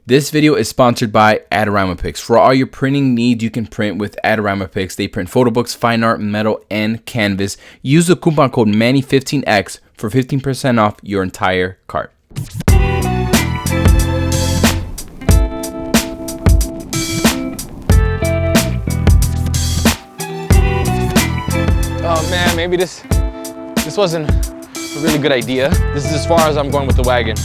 This video is sponsored by Pix. For all your printing needs, you can print with Pix. They print photo books, fine art, metal, and canvas. Use the coupon code MANNY15X for 15% off your entire cart. Oh man, maybe this wasn't a really good idea. This is as far as I'm going with the wagon.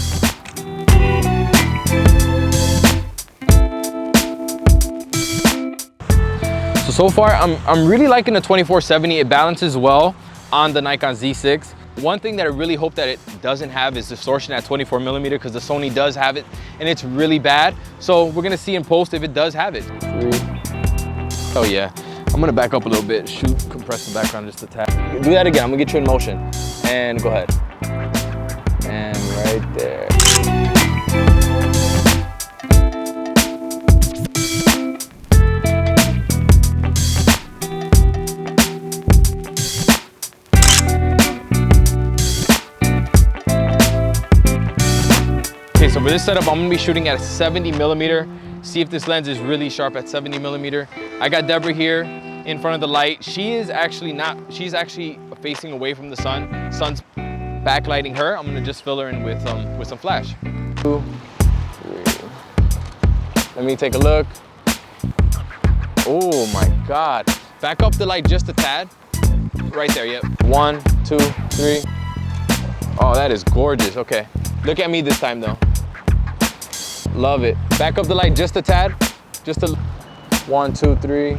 So far, I'm really liking the 24-70. It balances well on the Nikon Z6. One thing that I really hope that it doesn't have is distortion at 24mm, because the Sony does have it and it's really bad. So we're gonna see in post if it does have it. Oh yeah. I'm gonna back up a little bit, compress the background just a tad. Do that again, I'm gonna get you in motion. And go ahead. And right there. Okay, so for this setup, I'm gonna be shooting at 70mm. See if this lens is really sharp at 70mm. I got Deborah here in front of the light. She's actually facing away from the sun. Sun's backlighting her. I'm gonna just fill her in with some flash. 2, 3. Let me take a look. Oh my God. Back up the light just a tad. Right there, yep. 1, 2, 3. Oh, that is gorgeous, okay. Look at me this time though. Love it. Back up the light just a tad. Just a 1, 2, 3.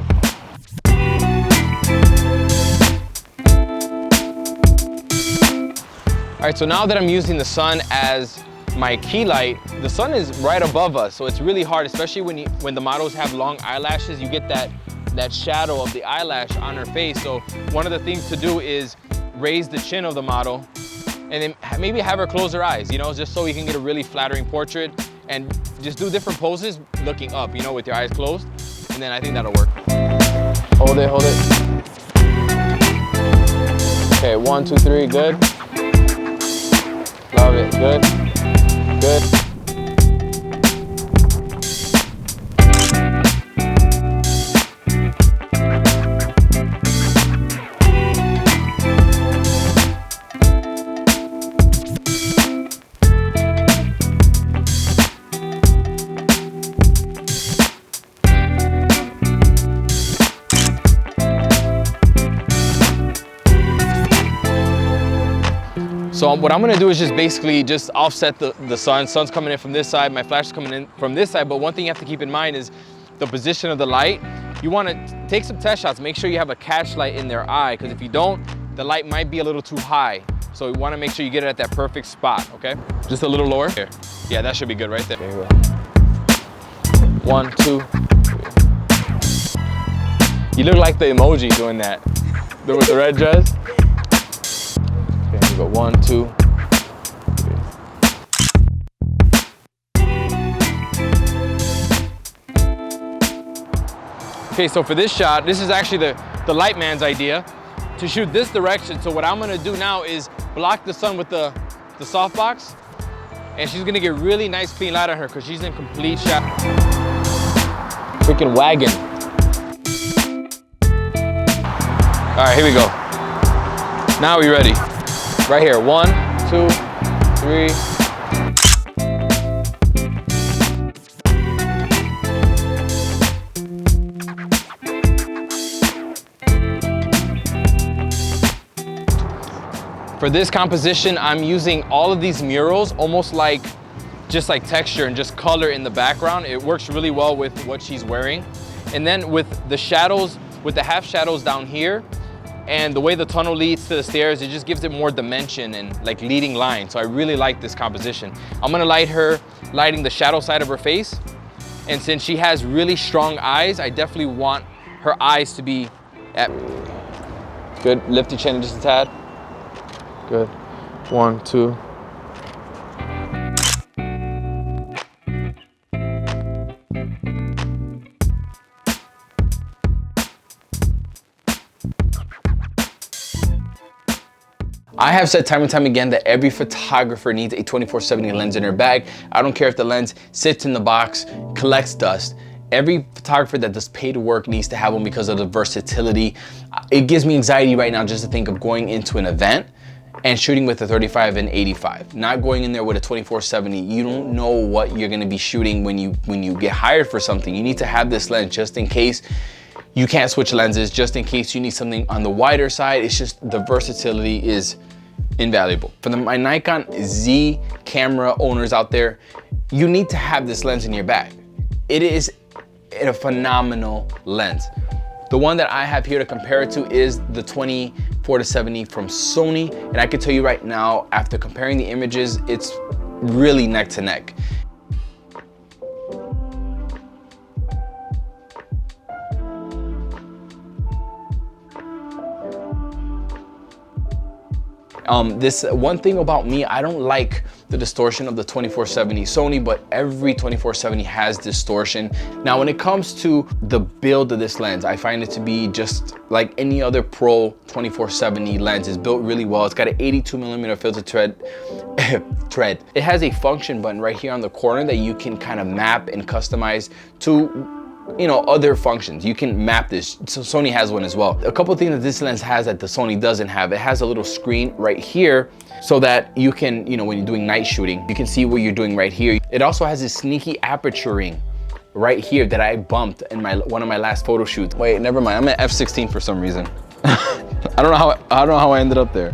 All right, so now that I'm using the sun as my key light, the sun is right above us, so it's really hard, especially when the models have long eyelashes. You get that shadow of the eyelash on her face. So one of the things to do is raise the chin of the model, and then maybe have her close her eyes, you know, just so you can get a really flattering portrait. And just do different poses looking up, you know, with your eyes closed. And then I think that'll work. Hold it, hold it. Okay, 1, 2, 3, good. Love it, good, good. So what I'm gonna do is just basically just offset the sun. Sun's coming in from this side, my flash is coming in from this side, but one thing you have to keep in mind is the position of the light. You wanna take some test shots, make sure you have a catch light in their eye, because if you don't, the light might be a little too high. So you wanna make sure you get it at that perfect spot, okay? Just a little lower. Here. Yeah, that should be good right there. There you go. 1, 2, 3. You look like the emoji doing that. With the red dress. Okay, we go 1, 2, 3. Okay, so for this shot, this is actually the light man's idea to shoot this direction. So what I'm gonna do now is block the sun with the softbox, and she's gonna get really nice clean light on her because she's in complete shadow. Freaking wagon. All right, here we go. Now we ready. Right here, 1, 2, 3. For this composition, I'm using all of these murals, almost like just like texture and just color in the background. It works really well with what she's wearing. And then with the shadows, with the half shadows down here, and the way the tunnel leads to the stairs, it just gives it more dimension and like leading lines. So I really like this composition. I'm gonna lighting the shadow side of her face. And since she has really strong eyes, I definitely want her eyes to be at. Good, lift your chin just a tad. Good, 1, 2. I have said time and time again that every photographer needs a 24-70 lens in their bag. I don't care if the lens sits in the box, collects dust. Every photographer that does paid work needs to have one because of the versatility. It gives me anxiety right now just to think of going into an event and shooting with a 35 and 85, not going in there with a 24-70. You don't know what you're gonna be shooting when you get hired for something. You need to have this lens just in case you can't switch lenses, just in case you need something on the wider side. It's just the versatility is invaluable. For my Nikon Z camera owners out there, you need to have this lens in your bag. It is a phenomenal lens. The one that I have here to compare it to is the 24-70 from Sony. And I can tell you right now, after comparing the images, it's really neck to neck. This one thing about me, I don't like the distortion of the 24-70 Sony, but every 24-70 has distortion. Now, when it comes to the build of this lens, I find it to be just like any other pro 24-70 lens. It's built really well. It's got an 82mm filter thread. It has a function button right here on the corner that you can kind of map and customize to, you know, other functions. You can map this. So Sony has one as well. A couple of things that this lens has that the Sony doesn't have. It has a little screen right here so that you can, you know, when you're doing night shooting, you can see what you're doing right here. It also has this sneaky aperturing right here that I bumped in one of my last photo shoots. Wait, never mind. I'm at f16 for some reason. I don't know how I ended up there.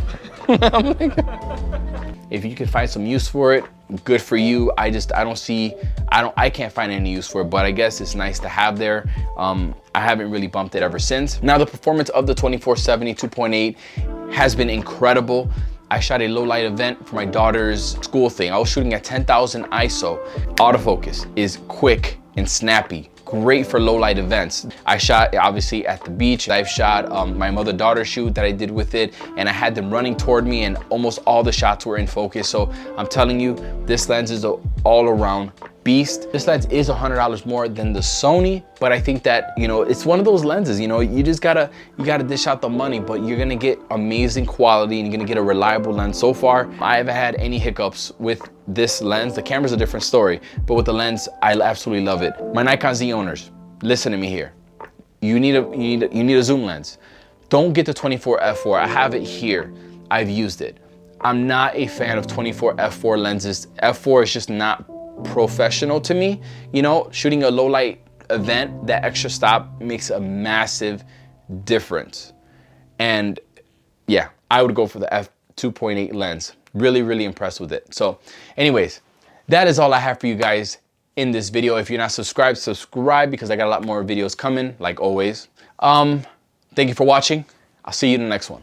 If you could find some use for it, good for you. I can't find any use for it, but I guess it's nice to have there. I haven't really bumped it ever since. Now, the performance of the 24-70 2.8 has been incredible. I shot a low light event for my daughter's school thing. I was shooting at 10,000 ISO. Autofocus is quick and snappy. Great for low light events. I shot obviously at the beach. I've shot my mother-daughter shoot that I did with it, and I had them running toward me and almost all the shots were in focus. So I'm telling you, this lens is an all-around beast. This lens is $100 more than the Sony, but I think that, you know, it's one of those lenses, you know, you gotta dish out the money, but you're gonna get amazing quality and you're gonna get a reliable lens. So far, I haven't had any hiccups with this lens. The camera's a different story, but with the lens, I absolutely love it. My Nikon Z owners, listen to me here. You need a zoom lens. Don't get the 24 f4. I have it here. I've used it. I'm not a fan of 24 f4 lenses. F4 is just not professional to me. You know, shooting a low light event, that extra stop makes a massive difference. And yeah, I would go for the f2.8 lens. Really, really impressed with it. So anyways, that is all I have for you guys in this video. If you're not subscribed, subscribe because I got a lot more videos coming, like always. Thank you for watching. I'll see you in the next one.